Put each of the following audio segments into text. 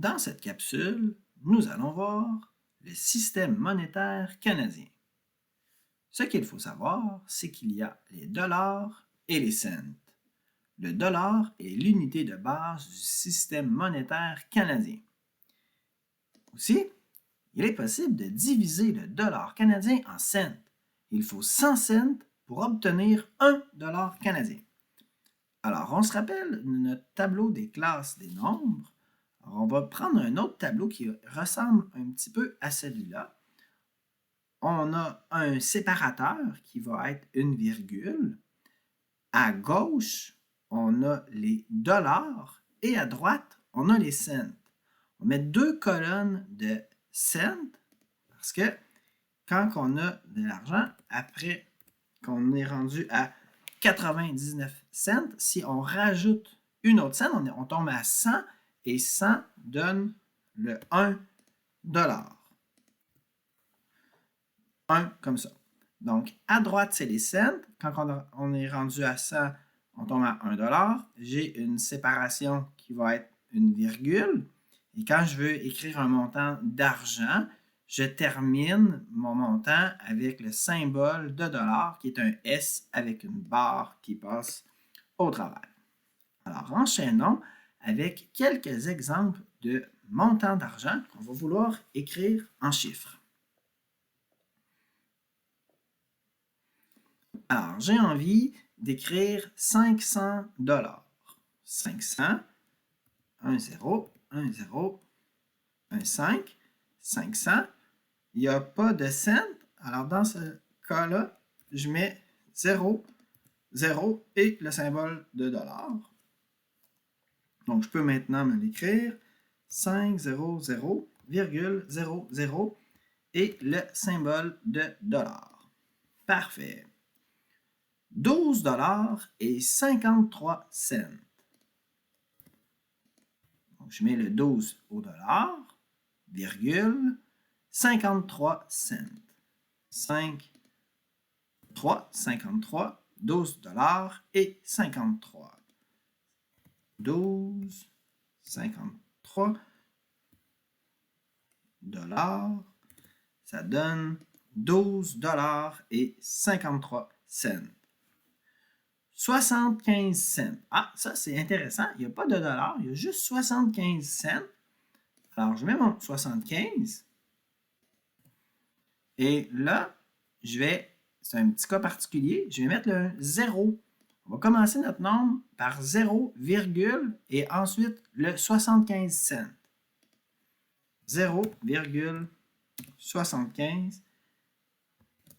Dans cette capsule, nous allons voir le système monétaire canadien. Ce qu'il faut savoir, c'est qu'il y a les dollars et les cents. Le dollar est l'unité de base du système monétaire canadien. Aussi, il est possible de diviser le dollar canadien en cents. Il faut 100 cents pour obtenir 1 dollar canadien. Alors, on se rappelle notre tableau des classes des nombres. Alors, on va prendre un autre tableau qui ressemble un petit peu à celui-là. On a un séparateur qui va être une virgule. À gauche, on a les dollars et à droite, on a les cents. On met deux colonnes de cents parce que quand on a de l'argent, après qu'on est rendu à 99 cents, si on rajoute une autre cent, on tombe à 100 et 100 donne le 1 dollar. 1 comme ça. Donc, à droite, c'est les cents. Quand on est rendu à 100, on tombe à 1 dollar. J'ai une séparation qui va être une virgule. Et quand je veux écrire un montant d'argent, je termine mon montant avec le symbole de dollar qui est un S avec une barre qui passe au travers. Alors, enchaînons avec quelques exemples de montants d'argent qu'on va vouloir écrire en chiffres. Alors, j'ai envie d'écrire 500 dollars. 500, 1 0, 1 0, 1 5, 500. Il n'y a pas de cents. Alors, dans ce cas-là, je mets 0, 0 et le symbole de dollar. Donc, je peux maintenant me l'écrire 500, 0,00 et le symbole de dollar. Parfait. 12 dollars et 53 cents. Donc, je mets le 12 au dollar, virgule, 53 cents. 5, 3, 53, 12 dollars et 53. 12, 53 dollars, ça donne 12 dollars et 53 cents. 75 cents. Ah, ça c'est intéressant. Il n'y a pas de dollars, il y a juste 75 cents. Alors, je mets mon 75. Et là, c'est un petit cas particulier, je vais mettre le 0. On va commencer notre nombre par 0, virgule, et ensuite le 75 cents. 0,75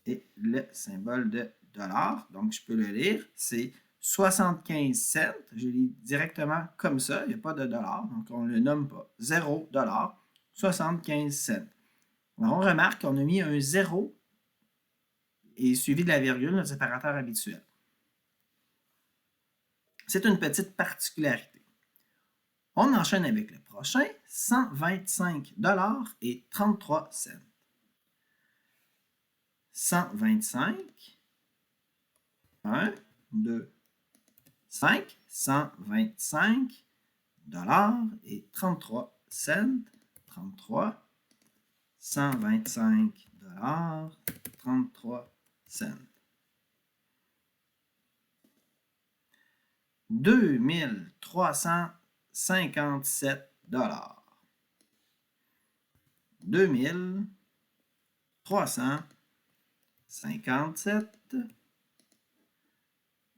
et le symbole de dollar. Donc, je peux le lire. C'est 75 cents. Je lis directement comme ça. Il n'y a pas de dollar. Donc, on ne le nomme pas. 0 dollar, 75 cents. Alors, on remarque qu'on a mis un 0 et suivi de la virgule, notre séparateur habituel. C'est une petite particularité. On enchaîne avec le prochain, 125 dollars et 33 cents. 125, 1, 2, 5, 125 dollars et 33 cents. 33, 125 dollars, 33 cents. 2357 dollars. 2357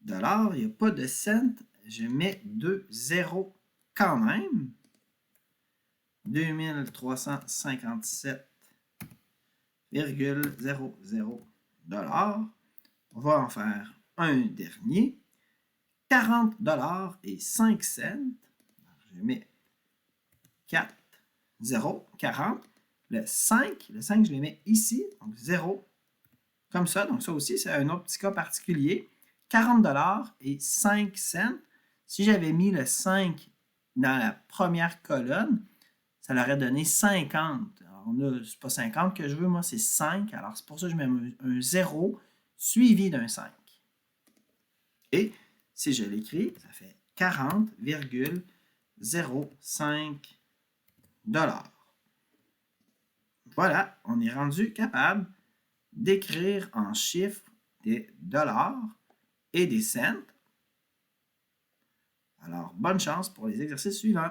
dollars. Il n'y a pas de cents. Je mets 2 zéros quand même. 2357,00 dollars. On va en faire un dernier. 40 dollars et 5 cents. Je mets 4, 0, 40. Le 5, je les mets ici, donc 0, comme ça. Donc ça aussi, c'est un autre petit cas particulier. 40 dollars et 5 cents. Si j'avais mis le 5 dans la première colonne, ça leur aurait donné 50. Alors là, c'est pas 50 que je veux, moi, c'est 5. Alors c'est pour ça que je mets un 0 suivi d'un 5. Et si je l'écris, ça fait 40,05 dollars. Voilà, on est rendu capable d'écrire en chiffres des dollars et des cents. Alors, bonne chance pour les exercices suivants.